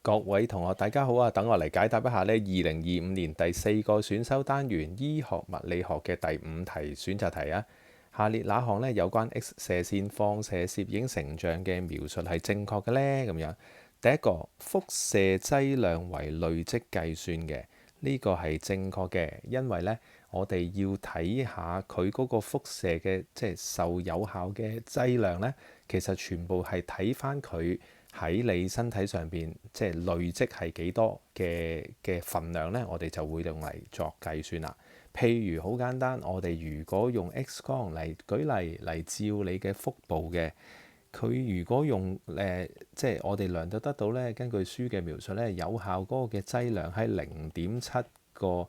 各位同學，大家好啊！等我嚟解答一下呢2025年第4個選修單元醫學物理學嘅第5題選擇題啊。下列哪項呢有關 X 射線放射攝影成像嘅描述係正確嘅呢？咁樣，第一個輻射劑量為累積計算嘅，呢個係正確嘅，因為呢，我哋要睇下佢嗰個輻射嘅即係受有效嘅劑量呢，其實全部係睇翻佢喺你身體上邊即係累積係幾多嘅份量呢，我哋就會用嚟作計算啦。譬如好簡單，我哋如果用 X 光嚟舉例嚟照你嘅腹部嘅，佢如果用即係我哋量到得到呢，根據書嘅描述呢，有效嗰個嘅劑量係0.7個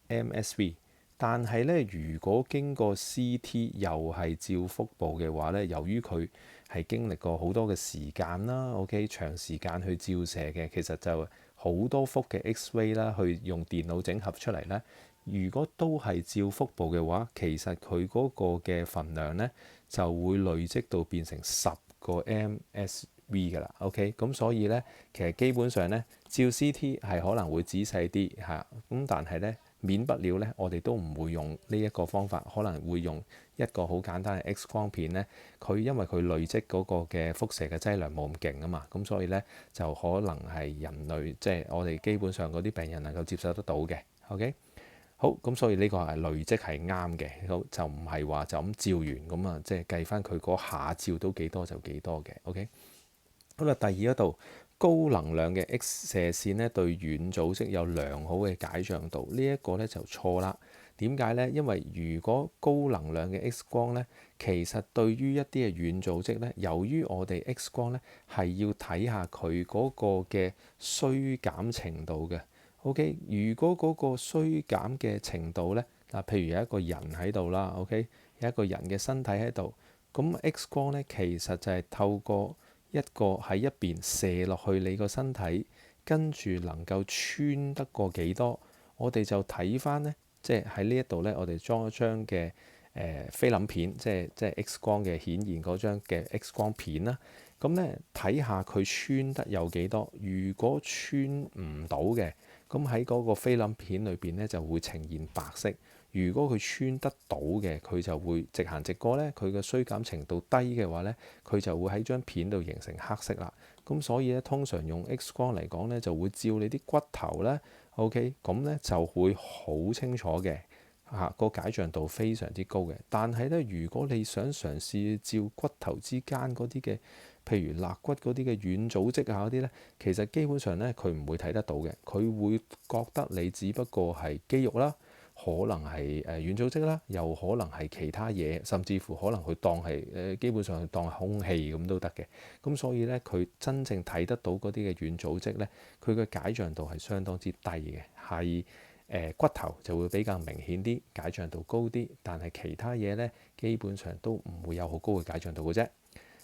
MSV。但係咧，如果經過 CT 又係照腹部嘅話咧，由於佢係經歷過好多嘅時間啦，OK 長時間去照射嘅，其實就好多幅嘅 X-ray 啦，去用電腦整合出嚟咧。如果都係照腹部嘅話，其實佢嗰個嘅份量咧就會累積到變成10個 MSV 噶啦，OK 咁所以咧，其實基本上咧，照 CT 係可能會仔細啲嚇，咁但係咧，免不了咧，我哋都唔會用呢一個方法，可能會用一個好簡單嘅 X 光片咧。佢因為佢累積嗰個嘅輻射嘅劑量冇咁勁啊嘛，咁所以咧就可能係人類即係我哋基本上嗰啲病人能夠接受得到嘅。OK，好，咁所以呢個係累積係啱嘅，好就唔係話就咁照完咁啊，即係計翻佢嗰下照到幾多就幾多嘅。OK，好啦，第二嗰度。高能量嘅 X 射線咧對軟組織有良好嘅解像度，呢一個咧就錯啦。點解呢？因為如果高能量嘅 X 光咧，其實對於一啲嘅軟組織咧，由於我哋 X 光咧係要睇下佢嗰個嘅衰減程度嘅。OK，如果嗰個衰減嘅程度咧，嗱，譬如有一個人喺度啦，OK，有一個人嘅身體喺度，咁 X 光咧其實就係透過一個喺一邊射落去你個身體，跟住能夠穿得過幾多，我哋就睇翻呢。即係喺呢一度呢，我哋裝一張嘅菲林片，即係 X 光嘅顯現嗰張嘅 X 光片啦。咁呢，睇下佢穿得有幾多，如果穿唔到嘅，咁喺嗰個菲林片裏邊呢就會呈現白色。如果佢穿得到嘅，佢就會直行直過呢，佢嘅衰減程度低嘅話呢，佢就會喺張片度形成黑色啦。咁所以咧，通常用 X 光嚟講呢，就會照你啲骨頭咧。OK，咁呢就會好清楚嘅嚇，個解像度非常之高嘅。但係呢，如果你想嘗試照骨頭之間嗰啲嘅，譬如肋骨嗰啲嘅軟組織啊嗰啲呢，其實基本上呢，佢唔會睇得到嘅，佢會覺得你只不過係肌肉啦。可能係軟組織啦，又可能係其他嘢，甚至乎可能佢當係基本上當係空氣咁都得嘅。咁所以咧，佢真正睇得到嗰啲嘅軟組織咧，佢嘅解像度係相當之低嘅，係骨頭就會比較明顯啲，解像度高啲。但係其他嘢咧，基本上都唔會有好高嘅解像度嘅啫。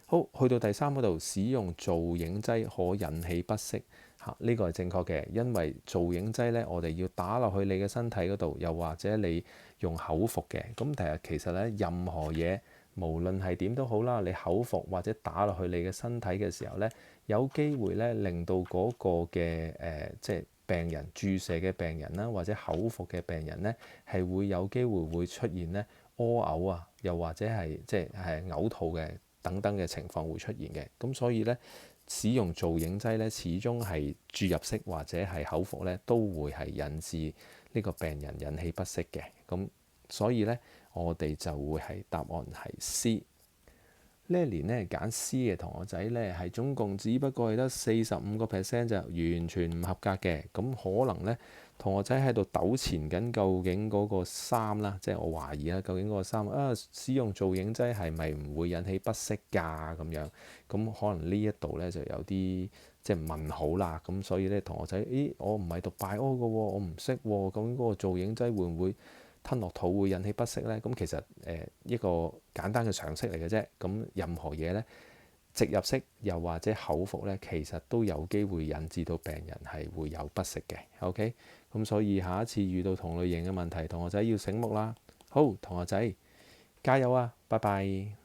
好，去到第三嗰度，使用造影劑可引起不適。呢個係正確嘅，因為造影劑咧，我哋要打落去你嘅身體嗰度，又或者你用口服嘅。咁其實咧，任何嘢無論係點都好啦，你口服或者打落去你嘅身體嘅時候咧，有機會咧令到嗰個嘅即係病人注射嘅病人啦，或者口服嘅病人咧，係會有機會會出現咧屙嘔啊，又或者係即係嘔吐嘅等等嘅情況會出現嘅。咁所以咧，使用造影劑咧，始終係注入式或者係口服咧，都會係引致呢個病人引起不適嘅。咁所以咧，我哋就會係答案係 C。呢一年咧揀 C 嘅同學仔咧，係總共只不過係得45%就完全唔合格嘅。咁可能咧，同學仔喺度糾纏緊究竟嗰個3啦，即係我懷疑啦，究竟嗰個3使用造影劑係咪唔會引起不適㗎咁樣？咁可能呢一度咧就有啲即係問號啦。咁所以咧，同學仔，咦，我唔係讀 bio 嘅喎，我唔識喎，究竟嗰個造影劑會唔會吞落肚會引起不適呢？咁其實一個簡單嘅常識嚟嘅啫。咁任何嘢呢，植入式又或者口服呢，其實都有機會引致到病人係會有不適嘅。OK，咁所以下一次遇到同類型嘅問題，同學仔要醒目啦。好，同學仔加油啊！拜拜。